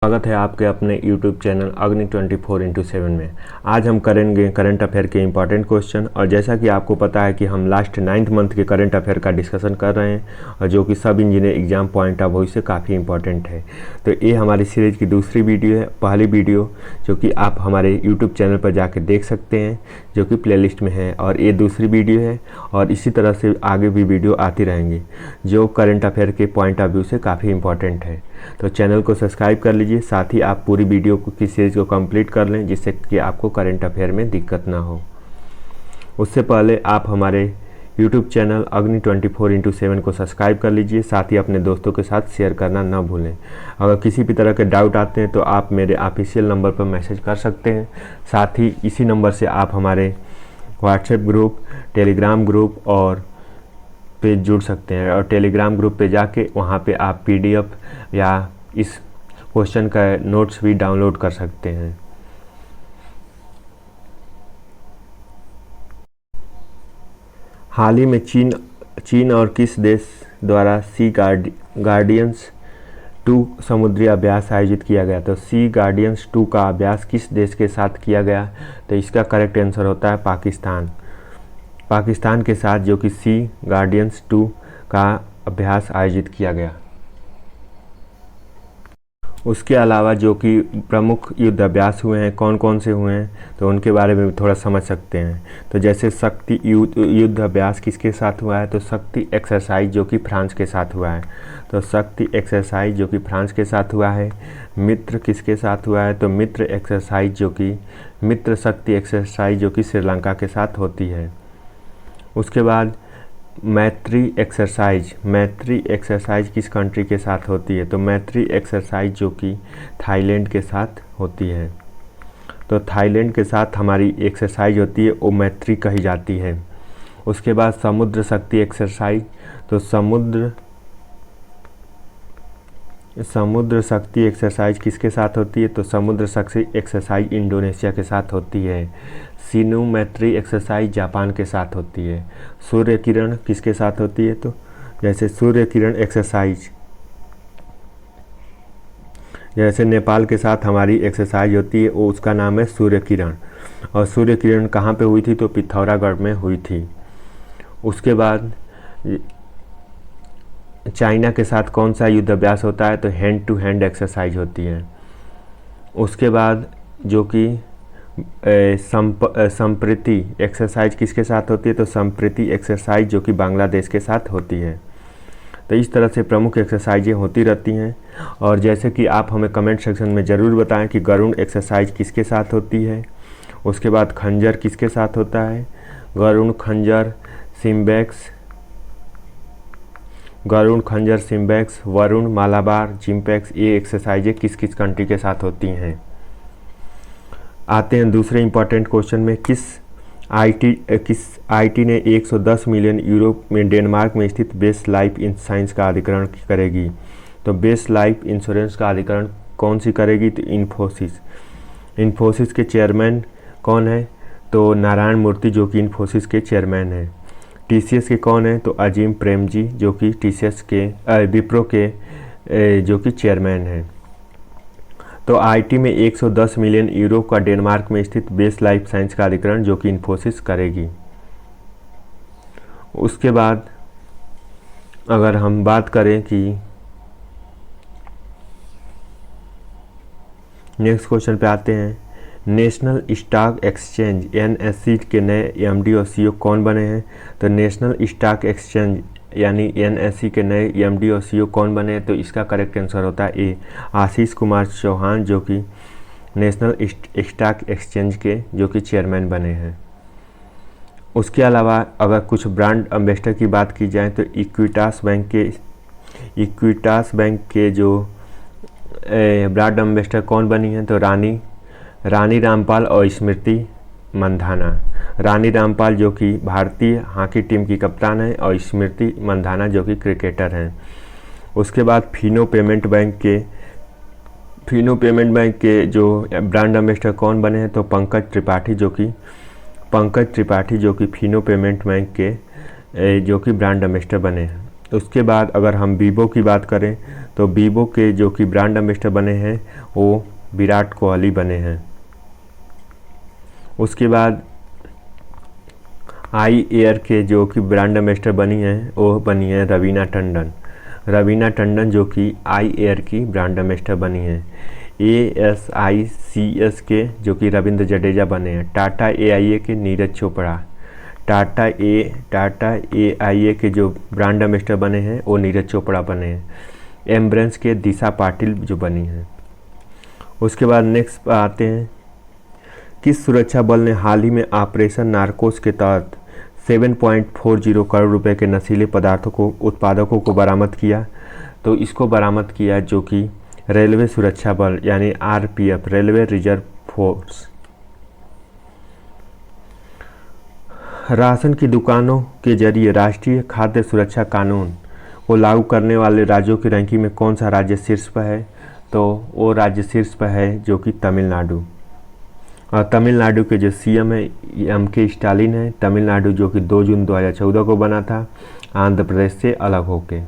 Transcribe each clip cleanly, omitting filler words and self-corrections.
स्वागत है आपके अपने YouTube चैनल अग्नि 24x7 में। आज हम करेंगे करंट अफेयर के इम्पॉर्टेंट क्वेश्चन। और जैसा कि आपको पता है कि हम लास्ट 9th मंथ के करंट अफेयर का डिस्कशन कर रहे हैं और जो कि सब engineer exam point of view से काफ़ी इंपॉर्टेंट है। तो ये हमारी सीरीज की दूसरी वीडियो है, पहली वीडियो जो कि आप हमारे YouTube चैनल पर जाके देख सकते हैं जो कि प्लेलिस्ट में है, और ये दूसरी वीडियो है। और इसी तरह से आगे भी वीडियो आती रहेंगी जो करंट अफेयर के पॉइंट ऑफ व्यू से काफ़ी इंपॉर्टेंट है। तो चैनल को सब्सक्राइब कर लीजिए, साथ ही आप पूरी वीडियो की सीरीज को कंप्लीट कर लें जिससे कि आपको करंट अफेयर में दिक्कत ना हो। उससे पहले आप हमारे YouTube चैनल अग्नि 24x7 को सब्सक्राइब कर लीजिए, साथ ही अपने दोस्तों के साथ शेयर करना ना भूलें। अगर किसी भी तरह के डाउट आते हैं तो आप मेरे ऑफिशियल नंबर पर मैसेज कर सकते हैं। साथ ही इसी नंबर से आप हमारे व्हाट्सएप ग्रुप, टेलीग्राम ग्रुप और पे जुड़ सकते हैं। और टेलीग्राम ग्रुप पे जाके वहाँ पे आप PDF या इस क्वेश्चन का नोट्स भी डाउनलोड कर सकते हैं। हाल ही में चीन और किस देश द्वारा सी गार्डियंस 2 समुद्री अभ्यास आयोजित किया गया? तो सी गार्डियंस 2 का अभ्यास किस देश के साथ किया गया? तो इसका करेक्ट आंसर होता है पाकिस्तान के साथ, जो कि सी गार्डियंस 2 का अभ्यास आयोजित किया गया। उसके अलावा जो कि प्रमुख युद्ध अभ्यास हुए हैं, कौन कौन से हुए हैं, तो उनके बारे में भी थोड़ा समझ सकते हैं। तो जैसे शक्ति युद्ध अभ्यास किसके साथ हुआ है? तो शक्ति एक्सरसाइज जो कि फ्रांस के साथ हुआ है। तो शक्ति एक्सरसाइज जो कि फ्रांस के साथ हुआ है। मित्र किसके साथ हुआ है? तो मित्र शक्ति एक्सरसाइज जो कि श्रीलंका के साथ होती है। उसके बाद मैत्री एक्सरसाइज किस कंट्री के साथ होती है? तो मैत्री एक्सरसाइज जो कि थाईलैंड के साथ होती है। तो थाईलैंड के साथ हमारी एक्सरसाइज होती है वो मैत्री कही जाती है। उसके बाद समुद्र शक्ति एक्सरसाइज, तो समुद्र शक्ति एक्सरसाइज किसके साथ होती है? तो समुद्र शक्ति एक्सरसाइज इंडोनेशिया के साथ होती है। सीनू मैत्री एक्सरसाइज जापान के साथ होती है। सूर्य किरण किसके साथ होती है? तो जैसे सूर्य किरण एक्सरसाइज, जैसे नेपाल के साथ हमारी एक्सरसाइज होती है वो उसका नाम है सूर्य किरण। और सूर्य किरण कहाँ पे हुई थी? तो पिथौरागढ़ में हुई थी। उसके बाद चाइना के साथ कौन सा युद्ध अभ्यास होता है? तो हैंड टू हैंड एक्सरसाइज होती है। उसके बाद जो कि संप्रीति एक्सरसाइज किसके साथ होती है? तो संप्रीति एक्सरसाइज जो कि बांग्लादेश के साथ होती है। तो इस तरह से प्रमुख एक्सरसाइजें होती रहती हैं। और जैसे कि आप हमें कमेंट सेक्शन में ज़रूर बताएं कि गरुड़ एक्सरसाइज किसके साथ होती है। उसके बाद खंजर किसके साथ होता है? गरुड़ खंजर सिम्बैक्स, वरुण, मालाबार, जिम्पैक्स, ये एक्सरसाइजें किस किस कंट्री के साथ होती हैं। आते हैं दूसरे इंपॉर्टेंट क्वेश्चन में। किस आईटी ने 110 मिलियन यूरो में डेनमार्क में स्थित बेस्ट लाइफ इंश्योरेंस का अधिग्रहण करेगी? तो बेस्ट लाइफ इंश्योरेंस का अधिग्रहण कौन सी करेगी? तो इन्फोसिस के चेयरमैन कौन है? तो नारायण मूर्ति जो कि इन्फोसिस के चेयरमैन हैं। TCS के कौन है? तो अजीम प्रेमजी जो कि TCS के विप्रो के जो कि चेयरमैन हैं। तो आईटी में 110 मिलियन यूरो का डेनमार्क में स्थित बेस्ट लाइफ साइंस का अधिग्रहण जो कि इन्फोसिस करेगी। उसके बाद अगर हम बात करें कि नेक्स्ट क्वेश्चन पे आते हैं। नेशनल स्टॉक एक्सचेंज NSE के नए MD और CEO कौन बने हैं? तो नेशनल स्टॉक एक्सचेंज यानी NSE के नए MD और CEO कौन बने हैं? तो इसका करेक्ट आंसर होता है ए, आशीष कुमार चौहान जो कि नेशनल स्टॉक एक्सचेंज के जो कि चेयरमैन बने हैं। उसके अलावा अगर कुछ ब्रांड एम्बेसडर की बात की जाए तो इक्विटास बैंक के जो ब्रांड एम्बेसडर कौन बनी हैं? तो रानी रामपाल और स्मृति मंधाना। रानी रामपाल जो कि भारतीय हॉकी टीम की कप्तान है और स्मृति मंधाना जो कि क्रिकेटर हैं। उसके बाद फिनो पेमेंट बैंक के जो ब्रांड एम्बेसडर कौन बने हैं? तो पंकज त्रिपाठी जो कि फिनो पेमेंट बैंक के जो कि ब्रांड एम्बेसडर बने हैं। उसके बाद अगर हम वीवो की बात करें तो वीवो के जो कि ब्रांड एम्बेसडर बने हैं वो विराट कोहली बने हैं। उसके बाद आई एयर के जो कि ब्रांड एम्बेसडर बनी हैं वो बनी है रवीना टंडन। रवीना टंडन जो कि आई एयर की ब्रांड एम्बेसडर बनी हैं। ASICS के जो कि रविंद्र जडेजा बने हैं। टाटा AIA के नीरज चोपड़ा। टाटा AIA के जो ब्रांड एम्बेसडर बने हैं वो नीरज चोपड़ा बने हैं। एम्ब्रेंस के दिशा पाटिल जो बनी हैं। उसके बाद नेक्स्ट आते हैं, किस सुरक्षा बल ने हाल ही में ऑपरेशन नारकोस के तहत 7.40 करोड़ रुपए के नशीले पदार्थों को उत्पादकों को बरामद किया? तो इसको बरामद किया जो कि रेलवे सुरक्षा बल यानी RPF, railway reserve force. Ration की दुकानों के जरिए राष्ट्रीय खाद्य सुरक्षा कानून को लागू करने वाले राज्यों की रैंकिंग में कौन सा राज्य शीर्ष पर है? तो वो राज्य शीर्ष पर है जो कि तमिलनाडु। और तमिलनाडु के जो CM है MK स्टालिन है। तमिलनाडु जो कि 2 जून 2014 को बना था आंध्र प्रदेश से अलग होके।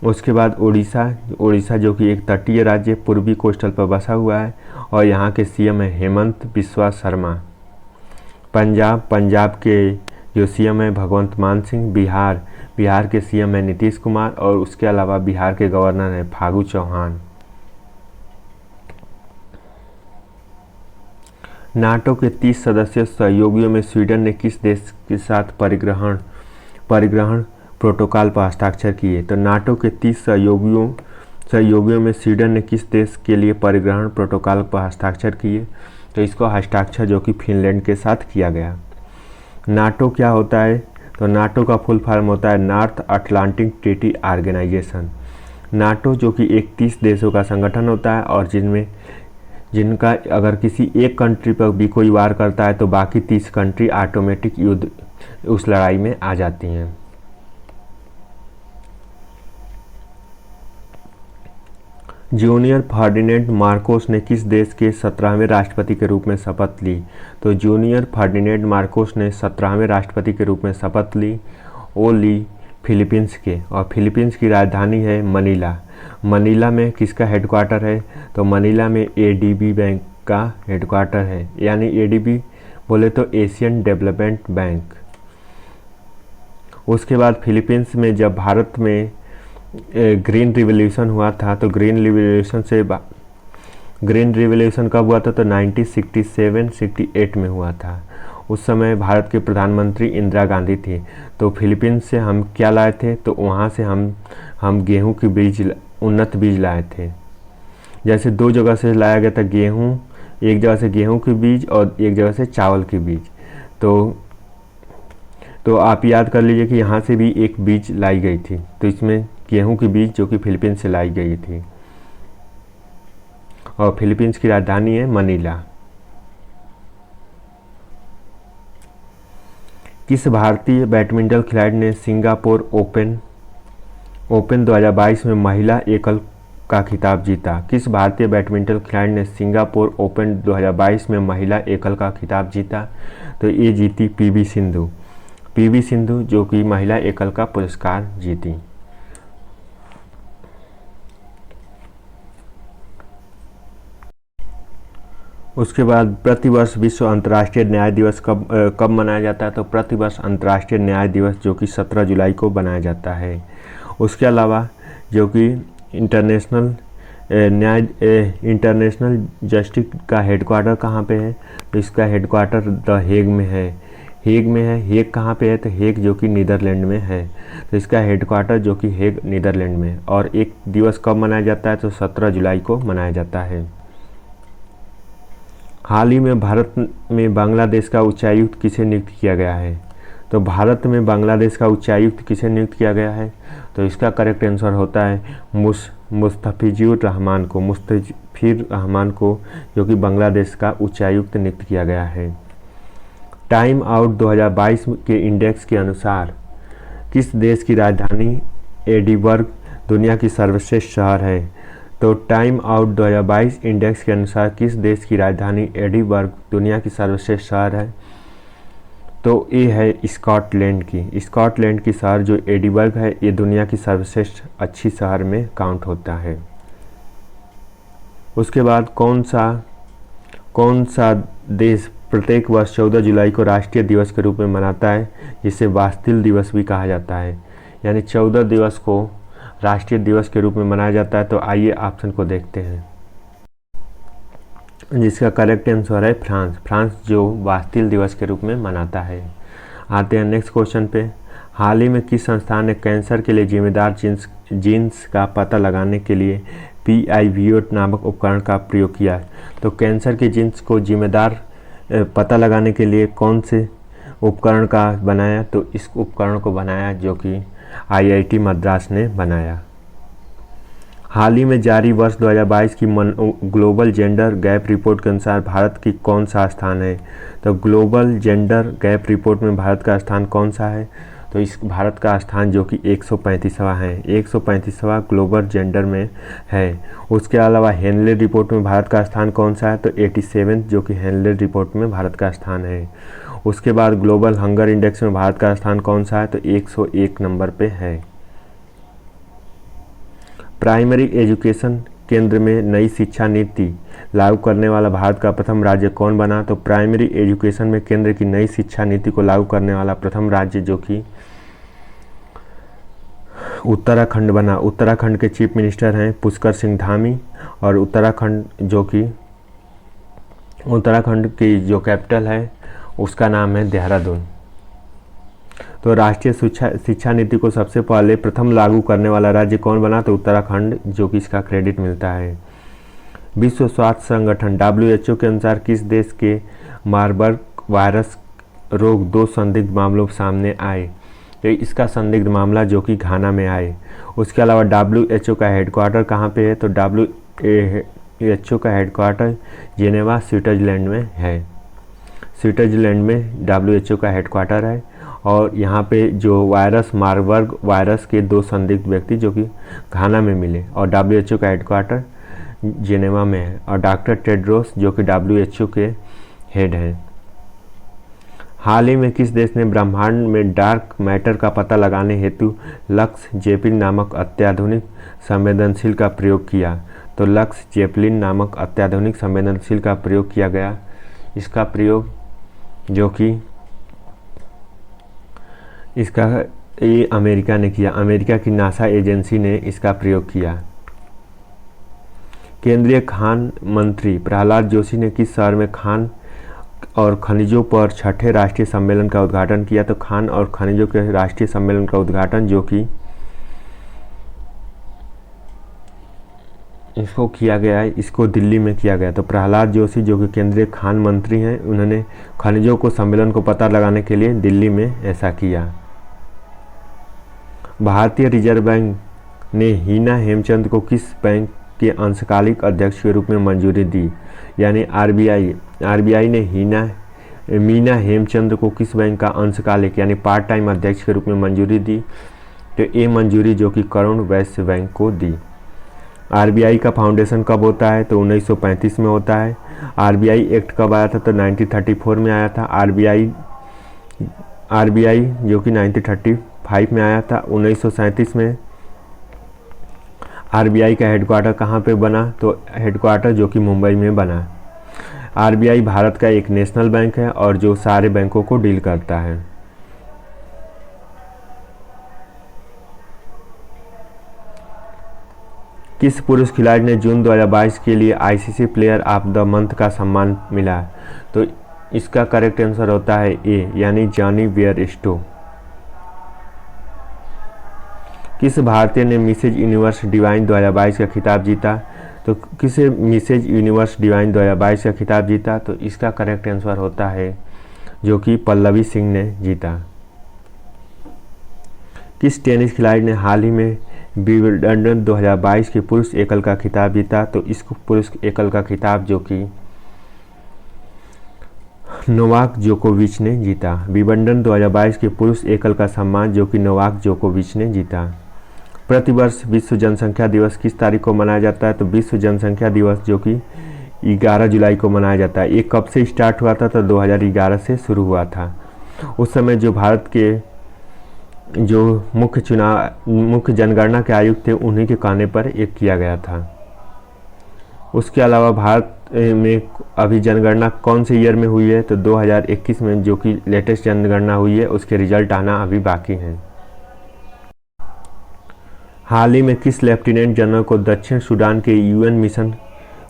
उसके बाद उड़ीसा जो कि एक तटीय राज्य पूर्वी कोस्टल पर बसा हुआ है और यहाँ के CM है हेमंत बिस्वा शर्मा। पंजाब के जो CM है भगवंत मान सिंह। बिहार के CM है नीतीश कुमार और उसके अलावा बिहार के गवर्नर हैं फागू चौहान। नाटो के 30 सदस्य सहयोगियों में स्वीडन ने किस देश के साथ परिग्रहण प्रोटोकॉल पर हस्ताक्षर किए? तो नाटो के 30 सहयोगियों में स्वीडन ने किस देश के लिए परिग्रहण प्रोटोकॉल पर हस्ताक्षर किए? तो इसको हस्ताक्षर जो कि फिनलैंड के साथ किया गया। नाटो क्या होता है? तो नाटो का फुल फॉर्म होता है North Atlantic Treaty Organization. NATO जो कि 31 देशों का संगठन होता है और जिनका अगर किसी एक कंट्री पर भी कोई वार करता है तो बाकी 30 कंट्री ऑटोमेटिक युद्ध उस लड़ाई में आ जाती हैं। जूनियर फर्डिनेंड मार्कोस ने किस देश के 17वें राष्ट्रपति के रूप में शपथ ली? तो जूनियर फर्डिनेंड मार्कोस ने 17वें राष्ट्रपति के रूप में शपथ ली। वो ली फिलीपींस के और फिलीपींस की राजधानी है मनीला। मनीला में किसका हेडक्वार्टर है? तो मनीला में ADB बैंक का हेडक्वार्टर है, यानी ADB बोले तो एशियन डेवलपमेंट बैंक। उसके बाद फिलीपींस में जब भारत में ग्रीन रिवॉल्यूशन हुआ था तो ग्रीन रिवॉल्यूशन कब हुआ था? तो 1967-68 में हुआ था। उस समय भारत के प्रधानमंत्री इंदिरा गांधी थी। तो फिलीपींस से हम क्या लाए थे? तो वहाँ से हम गेहूं की उन्नत बीज लाए थे। जैसे 2 जगह से लाया गया था गेहूं, एक जगह से गेहूं की बीज और एक जगह से चावल की बीज। तो आप याद कर लीजिए कि यहाँ से भी एक बीज लाई गई थी। तो इसमें गेहूं की बीज जो कि फिलीपींस से लाई गई थी और फिलीपींस की राजधानी है मनीला। किस भारतीय बैडमिंटन खिलाड़ी ने सिंगापुर ओपन 2022 में महिला एकल का खिताब जीता? किस भारतीय बैडमिंटन खिलाड़ी ने सिंगापुर ओपन 2022 में महिला एकल का खिताब जीता? तो ये जीती PV सिंधु जो कि महिला एकल का पुरस्कार जीती। उसके बाद प्रतिवर्ष विश्व अंतर्राष्ट्रीय न्याय दिवस कब मनाया जाता है? तो प्रतिवर्ष अंतर्राष्ट्रीय न्याय दिवस जो कि 17 जुलाई को बनाया जाता है। उसके अलावा जो कि इंटरनेशनल जस्टिस का हेडक्वार्टर कहाँ पे है? तो इसका हेडक्वार्टर द हेग में है। हेग कहाँ पे है? तो हेग जो कि नीदरलैंड में है। तो इसका हेडक्वार्टर जो कि हेग नीदरलैंड में है। और एक दिवस कब मनाया जाता है? तो 17 जुलाई को मनाया जाता है। हाल ही में भारत में बांग्लादेश का उच्चायुक्त किसे नियुक्त किया गया है? तो भारत में बांग्लादेश का उच्चायुक्त किसे नियुक्त किया गया है? तो इसका करेक्ट आंसर होता है मुस्तफिजुर रहमान को जो कि बांग्लादेश का उच्चायुक्त नियुक्त किया गया है। टाइम आउट 2022 के इंडेक्स के अनुसार किस देश की राजधानी एडिनबर्ग दुनिया की सर्वश्रेष्ठ शहर है? तो टाइम आउट 2022 इंडेक्स के अनुसार किस देश की राजधानी एडिनबर्ग दुनिया की सर्वश्रेष्ठ शहर है? तो ये है स्कॉटलैंड की। स्कॉटलैंड की शहर जो एडिबर्ग है, ये दुनिया की सर्वश्रेष्ठ अच्छी शहर में काउंट होता है। उसके बाद कौन सा देश प्रत्येक वर्ष 14 जुलाई को राष्ट्रीय दिवस के रूप में मनाता है, जिसे बास्तिल दिवस भी कहा जाता है। यानी 14 दिवस को राष्ट्रीय दिवस के रूप में मनाया जाता है। तो आइए ऑप्शन को देखते हैं, जिसका करेक्ट आंसर है फ्रांस। फ्रांस जो बास्तिल दिवस के रूप में मनाता है। आते हैं नेक्स्ट क्वेश्चन पे। हाल ही में किस संस्थान ने कैंसर के लिए जिम्मेदार जीन्स का पता लगाने के लिए PIVO नामक उपकरण का प्रयोग किया? तो कैंसर के जीन्स को जिम्मेदार पता लगाने के लिए कौन से उपकरण का बनाया? तो इस उपकरण को बनाया जो कि IIT मद्रास ने बनाया। हाल ही में जारी वर्ष 2022 की ग्लोबल जेंडर गैप रिपोर्ट के अनुसार भारत की कौन सा स्थान है? तो ग्लोबल जेंडर गैप रिपोर्ट में भारत का स्थान कौन सा है? तो इस भारत का स्थान जो कि 135वां है, 135वां ग्लोबल जेंडर में है। उसके अलावा हेनले रिपोर्ट में भारत का स्थान कौन सा है? तो 87 जो कि हेनले रिपोर्ट में भारत का स्थान है। उसके बाद ग्लोबल हंगर इंडेक्स में भारत का स्थान कौन सा है? तो 101 नंबर पे है। प्राइमरी एजुकेशन केंद्र में नई शिक्षा नीति लागू करने वाला भारत का प्रथम राज्य कौन बना? तो प्राइमरी एजुकेशन में केंद्र की नई शिक्षा नीति को लागू करने वाला प्रथम राज्य जो कि उत्तराखंड बना। उत्तराखंड के चीफ मिनिस्टर हैं पुष्कर सिंह धामी, और उत्तराखंड की जो कैपिटल है उसका नाम है देहरादून। तो राष्ट्रीय शिक्षा नीति को सबसे पहले प्रथम लागू करने वाला राज्य कौन बना? तो उत्तराखंड, जो कि इसका क्रेडिट मिलता है। विश्व स्वास्थ्य संगठन WHO के अनुसार किस देश के मार्बर्ग वायरस रोग 2 संदिग्ध मामलों सामने आए? तो इसका संदिग्ध मामला जो कि घाना में आए। उसके अलावा WHO का हेडक्वार्टर कहाँ पे है? तो WHO का हेडक्वार्टर जेनेवा स्विट्जरलैंड में है। स्विट्जरलैंड में WHO का हेडक्वार्टर है, और यहाँ पे जो मार्बर्ग वायरस के 2 संदिग्ध व्यक्ति जो कि घाना में मिले, और WHO का हेडक्वार्टर जेनेवा में है, और डॉक्टर टेड्रोस जो कि WHO के हेड हैं। हाल ही में किस देश ने ब्रह्मांड में डार्क मैटर का पता लगाने हेतु लक्स जेपलिन नामक अत्याधुनिक संवेदनशील का प्रयोग किया? तो लक्स जेपलिन नामक अत्याधुनिक संवेदनशील का प्रयोग किया गया। इसका प्रयोग जो कि ये अमेरिका ने किया। अमेरिका की नासा एजेंसी ने इसका प्रयोग किया। केंद्रीय खान मंत्री प्रहलाद जोशी ने किस शहर में खान और खनिजों पर 6ठे राष्ट्रीय सम्मेलन का उद्घाटन किया? तो खान और खनिजों के राष्ट्रीय सम्मेलन का उद्घाटन जो कि इसको किया गया है, इसको दिल्ली में किया गया। तो प्रहलाद जोशी जो कि केंद्रीय खान मंत्री हैं, उन्होंने खनिजों को सम्मेलन को पता लगाने के लिए दिल्ली में ऐसा किया। भारतीय रिजर्व बैंक ने हीना हेमचंद को किस बैंक के अंशकालिक अध्यक्ष के रूप में मंजूरी दी? यानी आरबीआई ने मीना हेमचंद को किस बैंक का अंशकालिक यानी पार्ट टाइम अध्यक्ष के रूप में मंजूरी दी? तो ये मंजूरी जो कि करुण वैश्य बैंक को दी। आरबीआई का फाउंडेशन कब होता है? तो 1935 में होता है। आरबीआई एक्ट कब आया था? तो 1934 में आया था। आरबीआई जो कि 1935 में आया था। 1937 में आरबीआई का हेडक्वार्टर कहाँ पे बना? तो हेडक्वार्टर जो कि मुंबई में बना। आरबीआई भारत का एक नेशनल बैंक है और जो सारे बैंकों को डील करता है। किस पुरुष खिलाड़ी ने जून 2022 के लिए ICC player of the month का सम्मान मिला? तो इसका करेक्ट आंसर होता है ए, यानी जॉनी बेयरस्टो। किस भारतीय ने मिसेज यूनिवर्स डिवाइन 2022 का खिताब जीता? तो किसे मिसेज यूनिवर्स डिवाइन 2022 का खिताब जीता? तो इसका करेक्ट आंसर होता है जो कि पल्लवी सिंह ने जीता। किस टेनिस खिलाड़ी ने हाल ही में विंबलडन 2022 के पुरुष एकल का खिताब जीता? तो इस पुरुष एकल का खिताब जो कि नोवाक जोकोविच ने जीता। विंबलडन 2022 के पुरुष एकल का सम्मान जो कि नोवाक जोकोविच ने जीता। प्रतिवर्ष विश्व जनसंख्या दिवस किस तारीख को मनाया जाता है? तो विश्व जनसंख्या दिवस जो कि 11 जुलाई को मनाया जाता है। ये कब से स्टार्ट हुआ था? तो 2011 से शुरू हुआ था। उस समय जो भारत के जो मुख्य जनगणना के आयुक्त थे उन्हीं के कहने पर एक किया गया था। उसके अलावा भारत में अभी जनगणना कौन से ईयर में हुई है, तो 2021 में जो कि लेटेस्ट जनगणना हुई है उसके रिजल्ट आना अभी बाकी हैं। हाल ही में किस लेफ्टिनेंट जनरल को दक्षिण सूडान के यूएन मिशन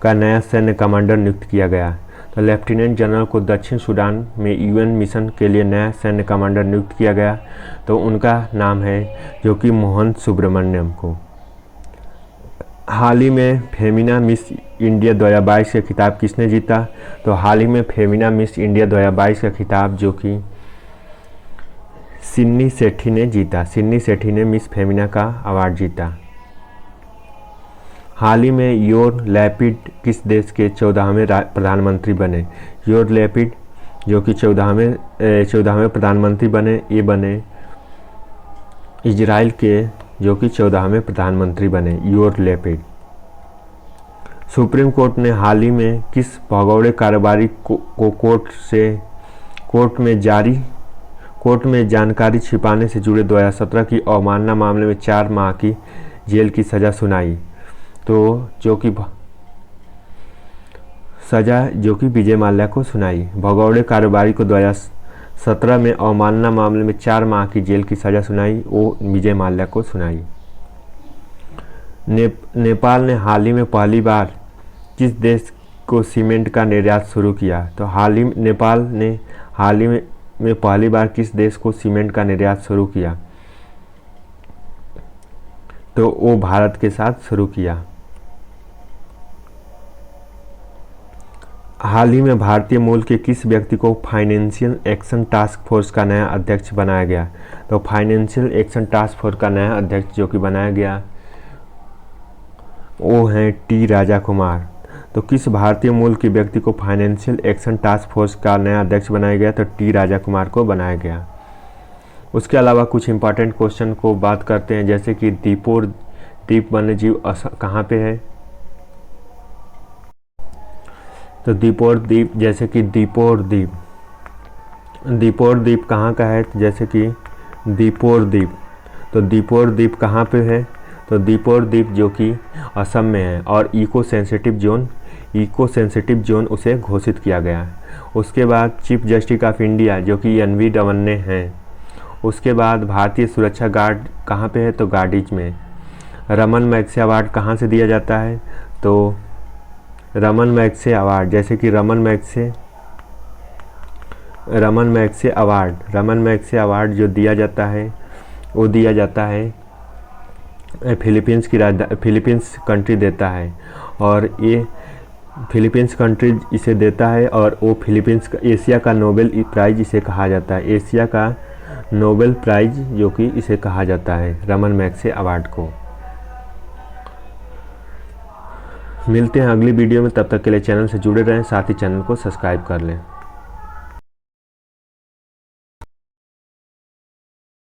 का नया सैन्य कमांडर नियुक्त किया गया? तो लेफ्टिनेंट जनरल को दक्षिण सूडान में यूएन मिशन के लिए नया सैन्य कमांडर नियुक्त किया गया, तो उनका नाम है जो कि मोहन सुब्रमण्यम को। हाल ही में फेमिना मिस इंडिया 2022 का खिताब किसने जीता? तो हाल ही में फेमिना मिस इंडिया 2022 का खिताब जो कि सिन्नी सेठी ने जीता। सिन्नी सेठी ने मिस फेमिना का अवार्ड जीता। हाल ही में योर लैपिड किस देश के 14वें प्रधानमंत्री बने? योर लैपिड जो कि 14वें प्रधानमंत्री बने, ये बने इजराइल के जो कि 14वें प्रधानमंत्री बने, योर लैपिड। सुप्रीम कोर्ट ने हाल ही में किस भगोड़े कारोबारी को कोर्ट में जानकारी छिपाने से जुड़े 2017 की अवमानना मामले में 4 माह की जेल की सज़ा सुनाई? तो सज़ा जो कि विजय माल्या को सुनाई। भगोड़े कारोबारी को 2017 में अवमानना मामले में 4 माह की जेल की सज़ा सुनाई, वो विजय माल्या को सुनाई। नेपाल ने हाल ही में पहली बार किस देश को सीमेंट का निर्यात शुरू किया? तो नेपाल ने हाल ही में पहली बार किस देश को सीमेंट का निर्यात शुरू किया? तो वो भारत के साथ शुरू किया। हाल ही में भारतीय मूल के किस व्यक्ति को फाइनेंशियल एक्शन टास्क फोर्स का नया अध्यक्ष बनाया गया? तो फाइनेंशियल एक्शन टास्क फोर्स का नया अध्यक्ष जो कि बनाया गया वो हैं टी राजा कुमार। तो किस भारतीय मूल के व्यक्ति को फाइनेंशियल एक्शन टास्क फोर्स का नया अध्यक्ष बनाया गया? तो टी राजा कुमार को बनाया गया। उसके अलावा कुछ इंपॉर्टेंट क्वेश्चन को बात करते हैं, जैसे कि दीपोर द्वीप वन्यजीव कहाँ पे है? तो दीपोर द्वीप जैसे कि दीपोर द्वीप कहाँ का है? जैसे कि दीपोर द्वीप। तो दीपोर द्वीप कहाँ पे है? तो दीपोर द्वीप जो कि असम में है और इको सेंसिटिव जोन उसे घोषित किया गया है। उसके बाद चीफ जस्टिस ऑफ इंडिया जो कि एन.वी. रमन्ना हैं। उसके बाद भारतीय सुरक्षा गार्ड कहाँ पे है? तो गार्डीज में। रमन मैग्से अवार्ड कहाँ से दिया जाता है? तो रमन मैग्से अवार्ड जैसे कि रमन मैग्से अवार्ड जो दिया जाता है वो दिया जाता है फिलीपींस कंट्री देता है, और ये फिलीपींस कंट्री इसे देता है, और वो फिलीपींस एशिया का नोबेल प्राइज इसे कहा जाता है। एशिया का नोबेल प्राइज जो कि इसे कहा जाता है रमन मैग्से अवार्ड को। मिलते हैं अगली वीडियो में, तब तक के लिए चैनल से जुड़े रहें, साथ ही चैनल को सब्सक्राइब कर लें।